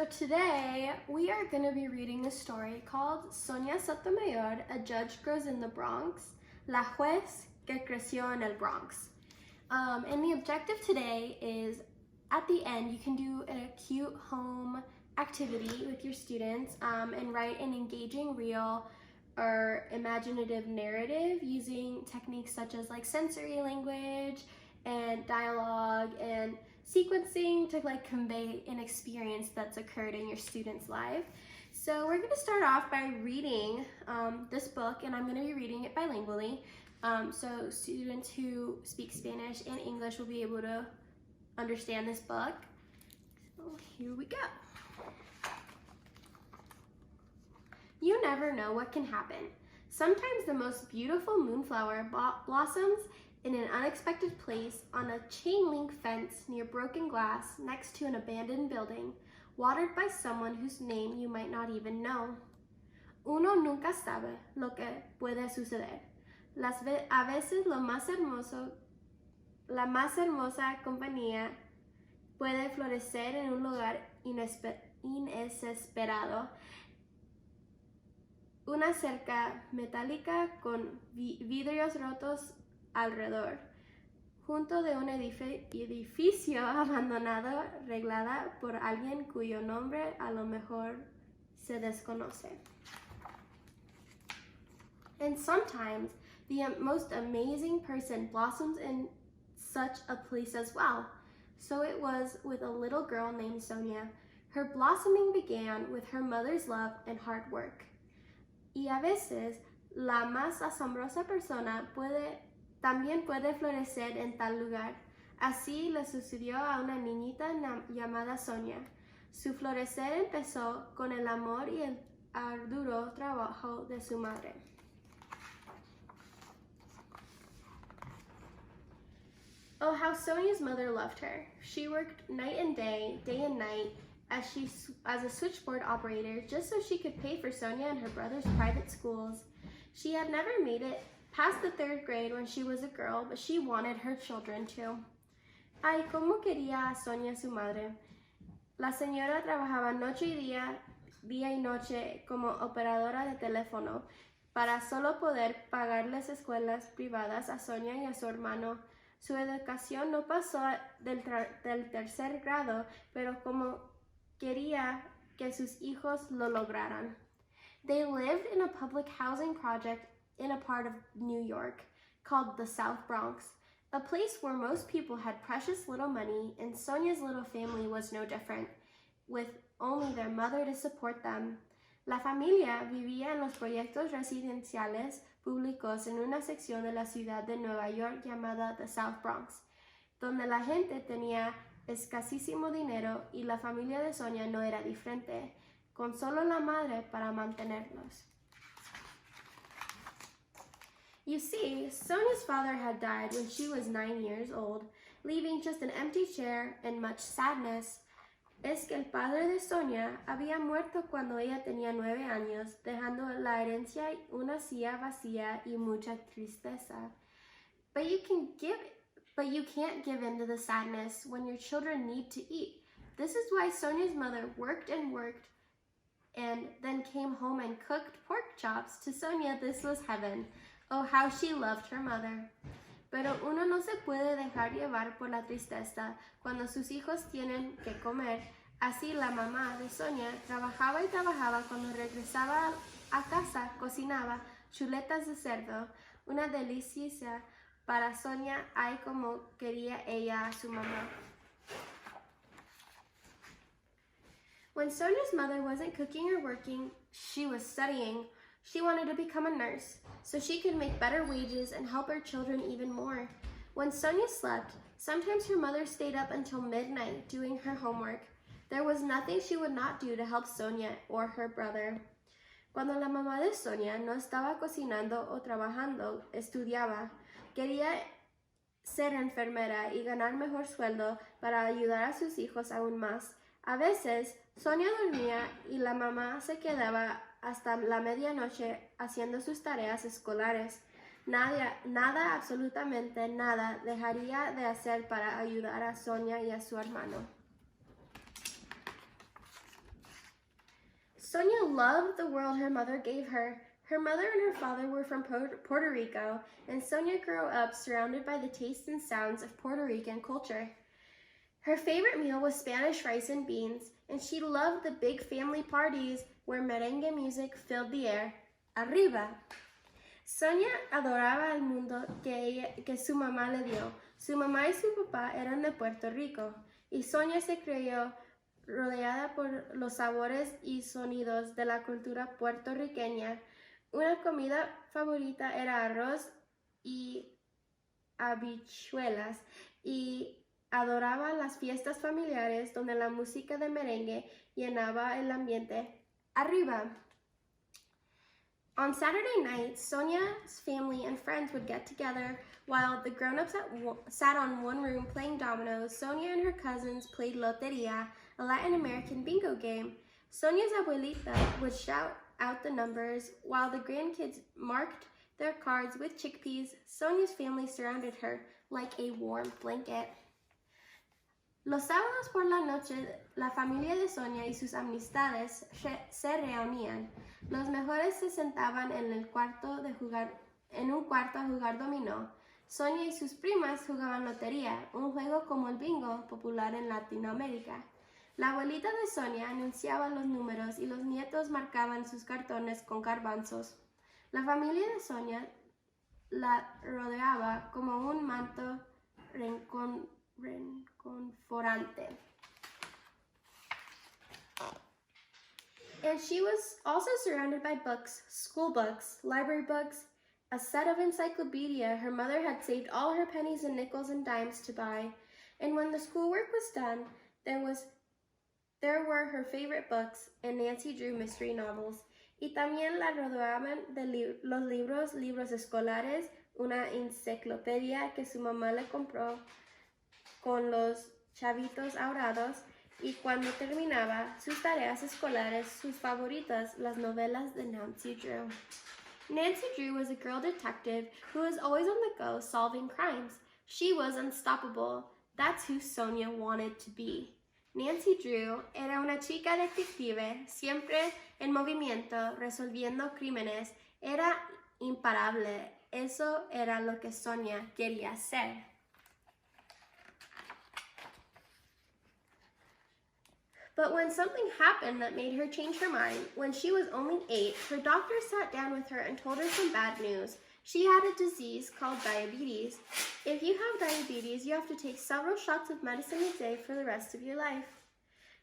So today we are going to be reading a story called Sonia Sotomayor, a judge grows in the Bronx, La juez que creció en el Bronx. And the objective today is at the end you can do a cute home activity with your students and write an engaging reel or imaginative narrative using techniques such as like sensory language and dialogue and sequencing to convey an experience that's occurred in your student's life. So we're going to start off by reading this book, and I'm going to be reading it bilingually. So students who speak Spanish and English will be able to understand this book. So here we go. You never know what can happen. Sometimes the most beautiful moonflower blossoms in an unexpected place on a chain-link fence near broken glass next to an abandoned building, watered by someone whose name you might not even know. Uno nunca sabe lo que puede suceder. A veces la más hermosa compañía puede florecer en un lugar inesperado. Una cerca metálica con vidrios rotos alrededor, junto de un edificio abandonado, arreglada por alguien cuyo nombre a lo mejor se desconoce. And sometimes the most amazing person blossoms in such a place as well. So it was with a little girl named Sonia. Her blossoming began with her mother's love and hard work. Y a veces, la más asombrosa persona también puede florecer en tal lugar. Así le sucedió a una niñita llamada Sonia. Su florecer empezó con el amor y el arduo trabajo de su madre. Oh, how Sonia's mother loved her. She worked night and day and night, as a switchboard operator just so she could pay for Sonia and her brother's private schools. She had never made it past the 3rd grade when she was a girl, but she wanted her children to. Ay, cómo quería a Sonia su madre. La señora trabajaba noche y día y noche como operadora de teléfono para solo poder pagarles escuelas privadas a Sonia y a su hermano. Su educación no pasó del 3er grado, pero como quería que sus hijos lo lograran. They lived in a public housing project in a part of New York called the South Bronx, a place where most people had precious little money, and Sonia's little family was no different, with only their mother to support them. La familia vivía en los proyectos residenciales públicos en una sección de la ciudad de Nueva York llamada the South Bronx, donde la gente tenía escasísimo dinero y la familia de Sonia no era diferente, con solo la madre para mantenerlos. You see, Sonia's father had died when she was 9 years old, leaving just an empty chair and much sadness. Es que el padre de Sonia había muerto cuando ella tenía 9 años, dejando la herencia una silla vacía y mucha tristeza. But you can't give in to the sadness when your children need to eat. This is why Sonia's mother worked and then came home and cooked pork chops. To Sonia, this was heaven. Oh, how she loved her mother. Pero uno no se puede dejar llevar por la tristeza cuando sus hijos tienen que comer. Así la mamá de Sonia trabajaba y trabajaba. Cuando regresaba a casa, cocinaba chuletas de cerdo, una delicia para Sonia, ay como quería ella a su mamá. When Sonia's mother wasn't cooking or working, she was studying. She wanted to become a nurse so she could make better wages and help her children even more. When Sonia slept, sometimes her mother stayed up until midnight doing her homework. There was nothing she would not do to help Sonia or her brother. Cuando la mamá de Sonia no estaba cocinando o trabajando, estudiaba. Quería ser enfermera y ganar mejor sueldo para ayudar a sus hijos aún más. A veces, Sonia dormía y la mamá se quedaba hasta la medianoche haciendo sus tareas escolares. Nada, absolutamente nada, dejaría de hacer para ayudar a Sonia y a su hermano. Sonia loved the world her mother gave her. Her mother and her father were from Puerto Rico, and Sonia grew up surrounded by the tastes and sounds of Puerto Rican culture. Her favorite meal was Spanish rice and beans, and she loved the big family parties where merengue music filled the air. Arriba! Sonia adoraba el mundo que su mamá le dio. Su mamá y su papá eran de Puerto Rico, y Sonia se crió rodeada por los sabores y sonidos de la cultura puertorriqueña. Una comida favorita era arroz y habichuelas, y adoraba las fiestas familiares donde la música de merengue llenaba el ambiente. Arriba! On Saturday nights, Sonia's family and friends would get together. While the grown-ups sat on one room playing dominoes, Sonia and her cousins played Loteria, a Latin American bingo game. Sonia's abuelita would shout out the numbers, while the grandkids marked their cards with chickpeas. Sonia's family surrounded her like a warm blanket. Los sábados por la noche, la familia de Sonia y sus amistades se reunían. Los mejores se sentaban en un cuarto a jugar dominó. Sonia y sus primas jugaban lotería, un juego como el bingo popular en Latinoamérica. La abuelita de Sonia anunciaba los números y los nietos marcaban sus cartones con garbanzos. La familia de Sonia la rodeaba como un manto reconfortante. And she was also surrounded by books, school books, library books, a set of encyclopedia her mother had saved all her pennies and nickels and dimes to buy. And when the schoolwork was done, there were her favorite books and Nancy Drew mystery novels. Y también la rodeaban de los libros escolares, una enciclopedia que su mamá le compró con los chavitos ahorrados, y cuando terminaba sus tareas escolares, sus favoritas, las novelas de Nancy Drew. Nancy Drew was a girl detective who was always on the go solving crimes. She was unstoppable. That's who Sonia wanted to be. Nancy Drew era una chica detective, siempre en movimiento, resolviendo crímenes. Era imparable. Eso era lo que Sonia quería ser. But when something happened that made her change her mind, when she was only 8, her doctor sat down with her and told her some bad news. She had a disease called diabetes. If you have diabetes, you have to take several shots of medicine a day for the rest of your life.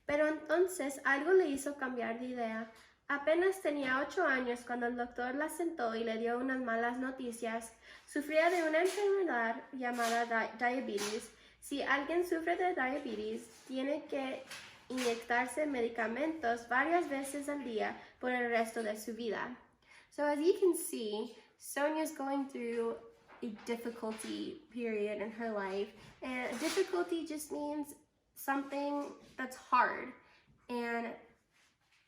Pero entonces algo le hizo cambiar de idea. Apenas tenía 8 años cuando el doctor la sentó y le dio unas malas noticias. Sufría de una enfermedad llamada diabetes. Si alguien sufre de diabetes, tiene que inyectarse medicamentos varias veces al día por el resto de su vida. So as you can see, Sonia's going through a difficulty period in her life. And difficulty just means something that's hard. And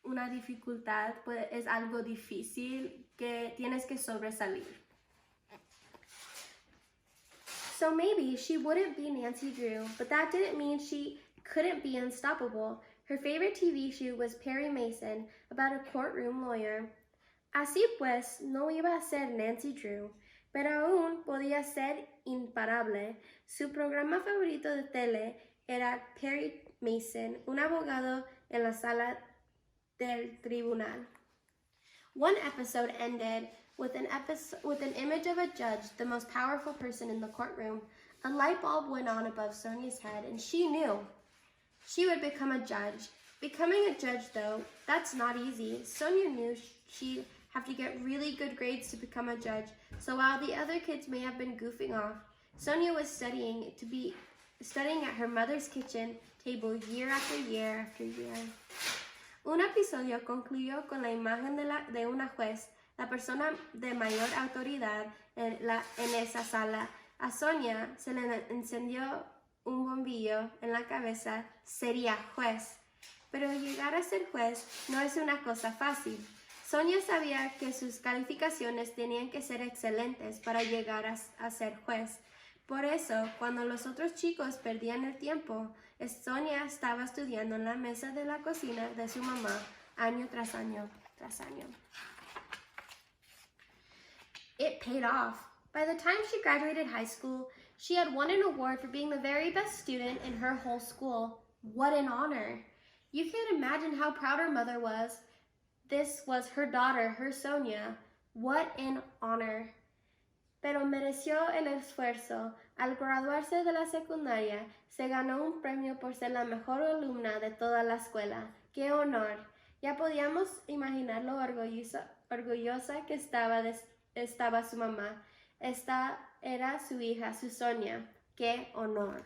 una dificultad es algo difícil que tienes que sobresalir. So maybe she wouldn't be Nancy Drew, but that didn't mean she couldn't be unstoppable. Her favorite TV show was Perry Mason, about a courtroom lawyer. Así pues, no iba a ser Nancy Drew, pero aún podía ser imparable. Su programa favorito de tele era Perry Mason, un abogado en la sala del tribunal. One episode ended with an image of a judge, the most powerful person in the courtroom. A light bulb went on above Sonia's head, and she knew she would become a judge. Becoming a judge, though, that's not easy. Sonia knew she'd have to get really good grades to become a judge. So while the other kids may have been goofing off, Sonia was studying at her mother's kitchen table year after year after year. Un episodio concluyó con la imagen de una juez, la persona de mayor autoridad en esa sala. A Sonia se le encendió un bombillo en la cabeza. Sería juez. Pero llegar a ser juez no es una cosa fácil. Sonia sabía que sus calificaciones tenían que ser excelentes para llegar a ser juez. Por eso, cuando los otros chicos perdían el tiempo, Sonia estaba estudiando en la mesa de la cocina de su mamá año tras año tras año. It paid off. By the time she graduated high school, she had won an award for being the very best student in her whole school. What an honor. You can't imagine how proud her mother was. This was her daughter, her Sonia. What an honor. Pero mereció el esfuerzo. Al graduarse de la secundaria, se ganó un premio por ser la mejor alumna de toda la escuela. ¡Qué honor! Ya podíamos imaginar lo orgullosa que estaba su mamá. Esta era su hija, su Sonia. ¡Qué honor!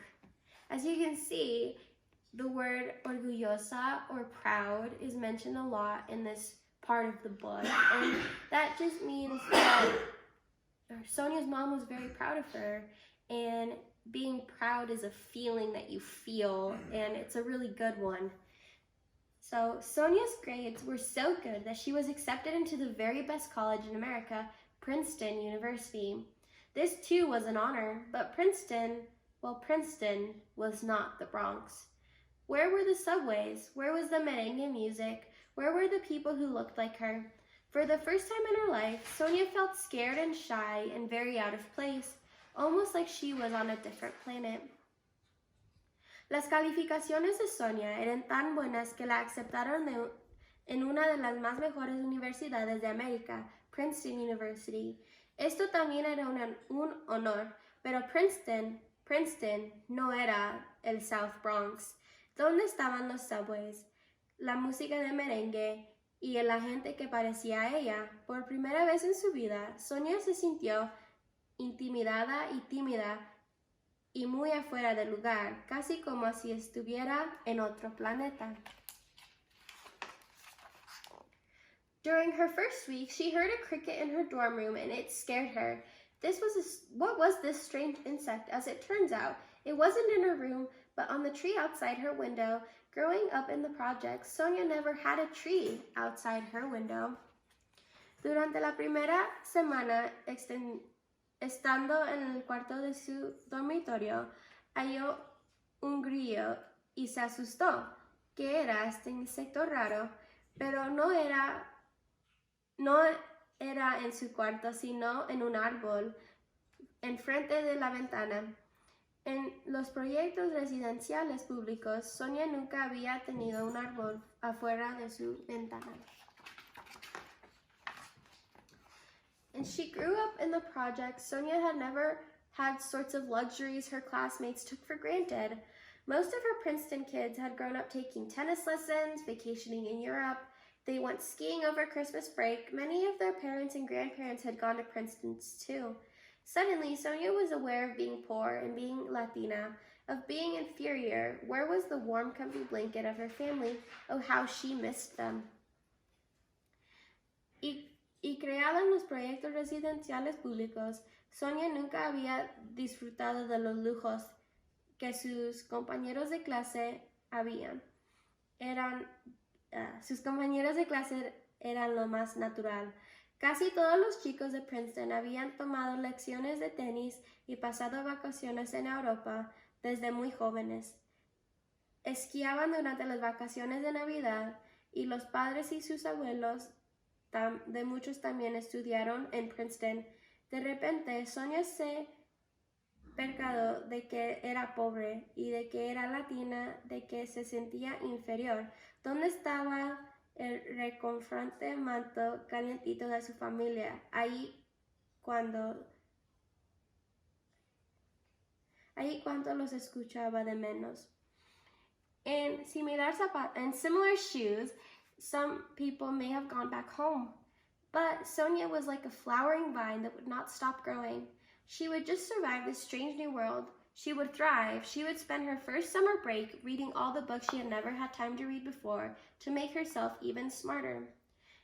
As you can see, the word orgullosa or proud is mentioned a lot in this part of the book. And that just means that Sonia's mom was very proud of her. And being proud is a feeling that you feel, and it's a really good one. So Sonia's grades were so good that she was accepted into the very best college in America, Princeton University. This too was an honor, but Princeton was not the Bronx. Where were the subways? Where was the merengue music? Where were the people who looked like her? For the first time in her life, Sonia felt scared and shy and very out of place, almost like she was on a different planet. Las calificaciones de Sonia eran tan buenas que la aceptaron en una de las más mejores universidades de América, Princeton University. Esto también era un honor, pero Princeton no era el South Bronx, donde estaban los subways, la música de merengue y la gente que parecía a ella. Por primera vez en su vida, Sonia se sintió intimidada y tímida y muy afuera del lugar, casi como si estuviera en otro planeta. During her first week, she heard a cricket in her dorm room and it scared her. What was this strange insect? As it turns out, it wasn't in her room, but on the tree outside her window. Growing up in the projects, Sonia never had a tree outside her window. Durante la primera semana, estando en el cuarto de su dormitorio, halló un grillo y se asustó. ¿Qué era este insecto raro? Pero no era en su cuarto, sino en un árbol, enfrente de la ventana. En los proyectos residenciales públicos, Sonia nunca había tenido un árbol afuera de su ventana. And she grew up in the projects. Sonia had never had sorts of luxuries her classmates took for granted. Most of her Princeton kids had grown up taking tennis lessons, vacationing in Europe. They went skiing over Christmas break. Many of their parents and grandparents had gone to Princeton too. Suddenly, Sonia was aware of being poor and being Latina, of being inferior. Where was the warm, comfy blanket of her family? Oh, how she missed them. Y creada en los proyectos residenciales públicos, Sonia nunca había disfrutado de los lujos que sus compañeros de clase habían. Sus compañeros de clase eran lo más natural. Casi todos los chicos de Princeton habían tomado lecciones de tenis y pasado vacaciones en Europa desde muy jóvenes. Esquiaban durante las vacaciones de Navidad y los padres y sus abuelos de muchos también estudiaron en Princeton. De repente, Sonia se percató de que era pobre y de que era latina, de que se sentía inferior. ¿Dónde estaba el reconfortante manto calientito de su familia? Ahí cuando los escuchaba de menos. In similar shoes, some people may have gone back home, but Sonia was like a flowering vine that would not stop growing. She would just survive this strange new world. She would thrive. She would spend her first summer break reading all the books she had never had time to read before to make herself even smarter.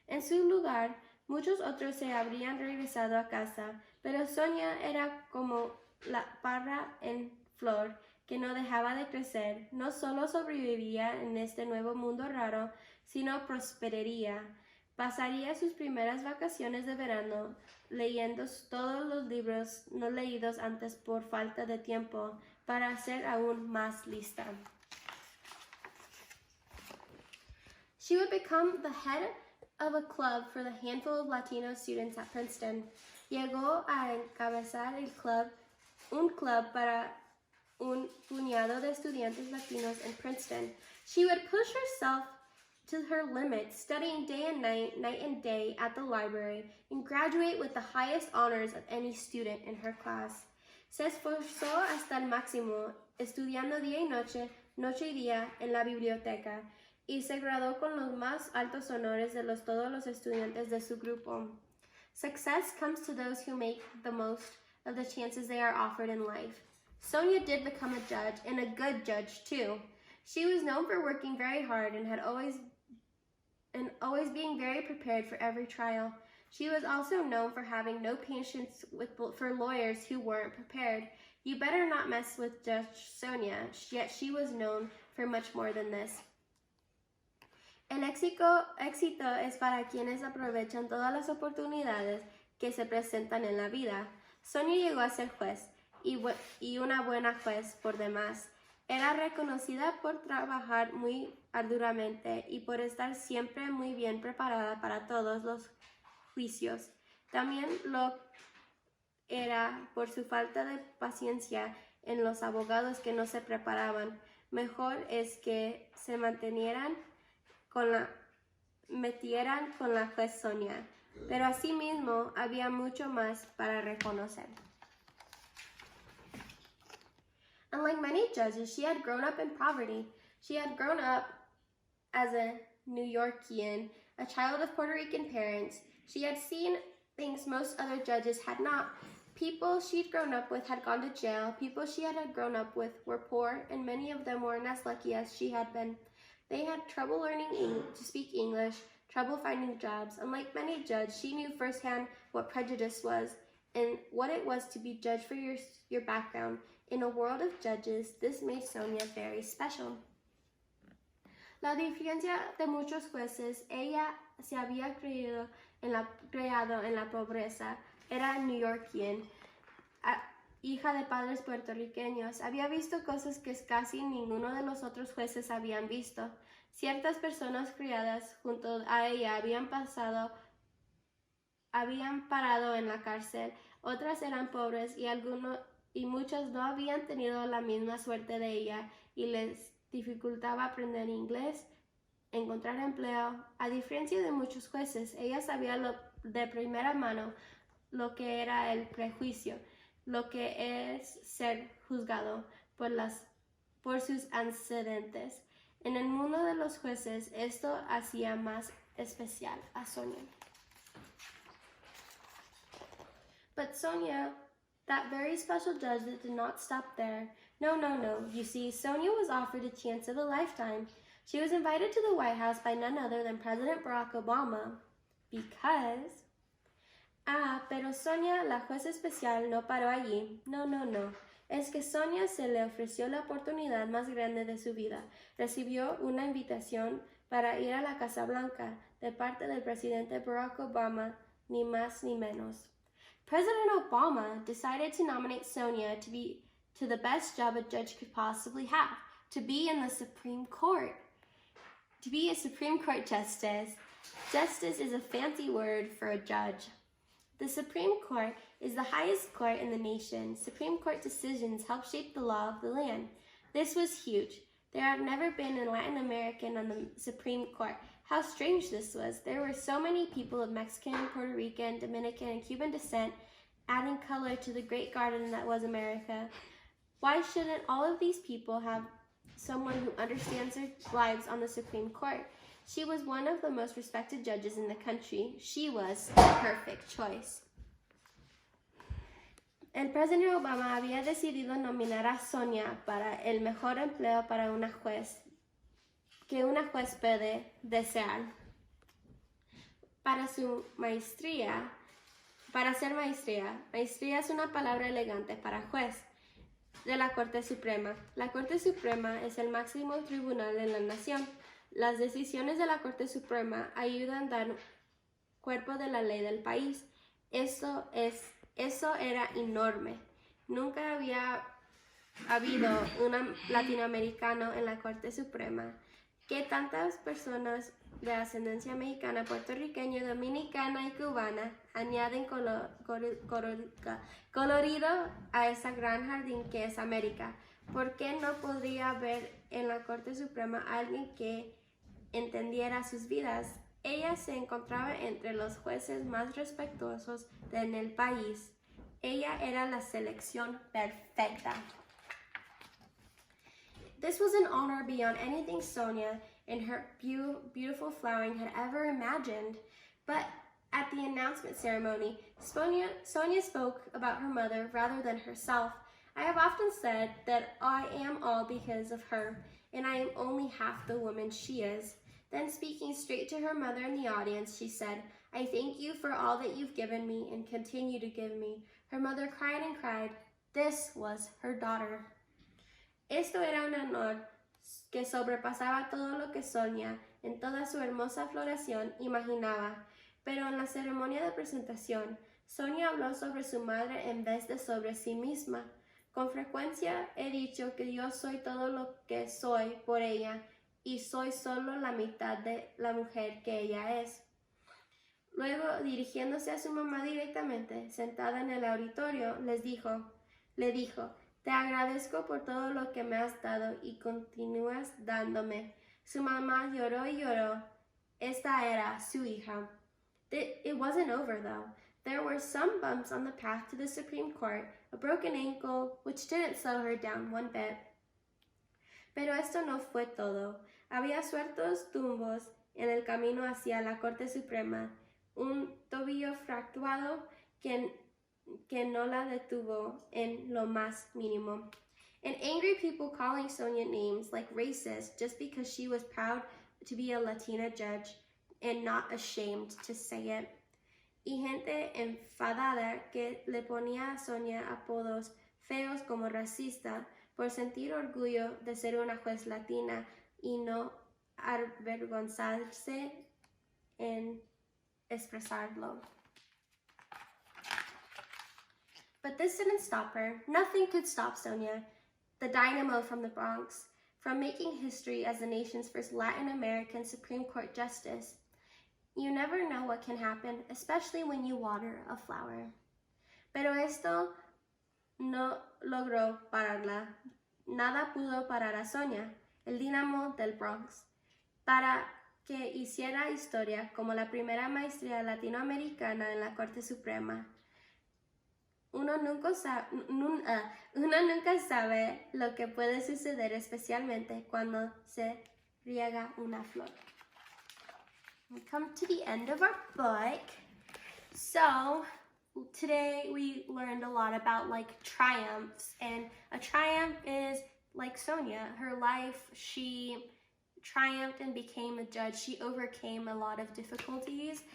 En su lugar, muchos otros se habrían regresado a casa, pero Sonia era como la parra en flor que no dejaba de crecer. No solo sobreviviría en este nuevo mundo raro, sino prosperaría. Pasaría sus primeras vacaciones de verano leyendo todos los libros no leídos antes por falta de tiempo para ser aún más lista. She would become the head of a club for the handful of Latino students at Princeton. Llegó a encabezar un club para un puñado de estudiantes latinos in Princeton. She would push herself to her limits, studying day and night and day at the library, and graduate with the highest honors of any student in her class. Se esforzó hasta el máximo, estudiando día y noche y día en la biblioteca, y se graduó con los más altos honores de todos los estudiantes de su grupo. Success comes to those who make the most of the chances they are offered in life. Sonia did become a judge, and a good judge too. She was known for working very hard and always being very prepared for every trial. She was also known for having no patience for lawyers who weren't prepared. You better not mess with Judge Sonia, yet she was known for much more than this. El éxito es para quienes aprovechan todas las oportunidades que se presentan en la vida. Sonia llegó a ser juez, y una buena juez por demás. Era reconocida por trabajar muy arduamente y por estar siempre muy bien preparada para todos los juicios. También lo era por su falta de paciencia en los abogados que no se preparaban. Mejor es que se metieran con la juez Sonia. Pero asimismo había mucho más para reconocer. Unlike many judges, she had grown up in poverty. She had grown up as a New Yorkian, a child of Puerto Rican parents. She had seen things most other judges had not. People she'd grown up with had gone to jail. People she had grown up with were poor, and many of them weren't as lucky as she had been. They had trouble learning to speak English, trouble finding jobs. Unlike many judges, she knew firsthand what prejudice was and what it was to be judged for your background. In a world of judges, this made Sonia very special. La diferencia de muchos jueces, ella se había creado en la pobreza, era New Yorkian, hija de padres puertorriqueños. Había visto cosas que casi ninguno de los otros jueces habían visto. Ciertas personas criadas junto a ella habían parado en la cárcel, otras eran pobres y muchas no habían tenido la misma suerte de ella y les dificultaba aprender inglés, encontrar empleo. A diferencia de muchos jueces, ella sabía de primera mano lo que era el prejuicio, lo que es ser juzgado por sus antecedentes. En el mundo de los jueces, esto hacía más especial a Sonia. But Sonia, that very special judge, that did not stop there. No. You see, Sonia was offered a chance of a lifetime. She was invited to the White House by none other than President Barack Obama because... pero Sonia, la jueza especial, no paró allí. No. Es que Sonia se le ofreció la oportunidad más grande de su vida. Recibió una invitación para ir a la Casa Blanca de parte del presidente Barack Obama, ni más ni menos. President Obama decided to nominate Sonia to the best job a judge could possibly have, to be in the Supreme Court. To be a Supreme Court justice. Justice is a fancy word for a judge. The Supreme Court is the highest court in the nation. Supreme Court decisions help shape the law of the land. This was huge. There had never been a Latin American on the Supreme Court. How strange this was. There were so many people of Mexican, Puerto Rican, Dominican, and Cuban descent, adding color to the great garden that was America. Why shouldn't all of these people have someone who understands their lives on the Supreme Court? She was one of the most respected judges in the country. She was the perfect choice. El presidente Obama había decidido nominar a Sonia para el mejor empleo para una juez que una juez puede desear. Para ser maestría. Maestría es una palabra elegante para juez de la Corte Suprema. La Corte Suprema es el máximo tribunal en la nación. Las decisiones de la Corte Suprema ayudan a dar cuerpo de la ley del país. Eso era enorme. Nunca había habido un latinoamericano en la Corte Suprema que tantas personas de ascendencia mexicana, puertorriqueña, dominicana y cubana añaden colorido a ese gran jardín que es América. ¿Por qué no podría haber en la Corte Suprema alguien que entendiera sus vidas? Ella se encontraba entre los jueces más respetuosos en el país. Ella era la selección perfecta. This was an honor beyond anything Sonia in her beautiful flowering had ever imagined. But at the announcement ceremony, Sonia spoke about her mother rather than herself. I have often said that I am all because of her, and I am only half the woman she is. Then speaking straight to her mother in the audience, she said, I thank you for all that you've given me and continue to give me. Her mother cried and cried. This was her daughter. Esto era un honor que sobrepasaba todo lo que Sonia, en toda su hermosa floración, imaginaba. Pero en la ceremonia de presentación, Sonia habló sobre su madre en vez de sobre sí misma. Con frecuencia he dicho que yo soy todo lo que soy por ella y soy solo la mitad de la mujer que ella es. Luego, dirigiéndose a su mamá directamente, sentada en el auditorio, le dijo, te agradezco por todo lo que me has dado y continúas dándome. Su mamá lloró y lloró. Esta era su hija. It wasn't over, though. There were some bumps on the path to the Supreme Court, a broken ankle, which didn't slow her down one bit. Pero esto no fue todo. Había sueltos tumbos en el camino hacia la Corte Suprema, un tobillo fracturado que no la detuvo en lo más mínimo. And angry people calling Sonia names like racist just because she was proud to be a Latina judge and not ashamed to say it. Y gente enfadada que le ponía a Sonia apodos feos como racista por sentir orgullo de ser una juez latina y no avergonzarse en expresarlo. But this didn't stop her. Nothing could stop Sonia, the dynamo from the Bronx, from making history as the nation's first Latin American Supreme Court justice. You never know what can happen, especially when you water a flower. Pero esto no logró pararla. Nada pudo parar a Sonia, el dínamo del Bronx, para que hiciera historia como la primera maestría latinoamericana en la Corte Suprema. Uno nunca sabe lo que puede suceder, especialmente cuando se riega una flor. We come to the end of our book. So today we learned a lot about triumphs, and a triumph is like Sonia. Her life, she triumphed and became a judge. She overcame a lot of difficulties.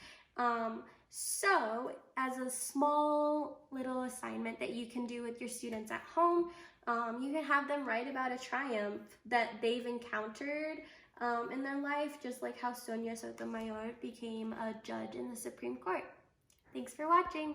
So as a small little assignment that you can do with your students at home, you can have them write about a triumph that they've encountered in their life, just like how Sonia Sotomayor became a judge in the Supreme Court. Thanks for watching.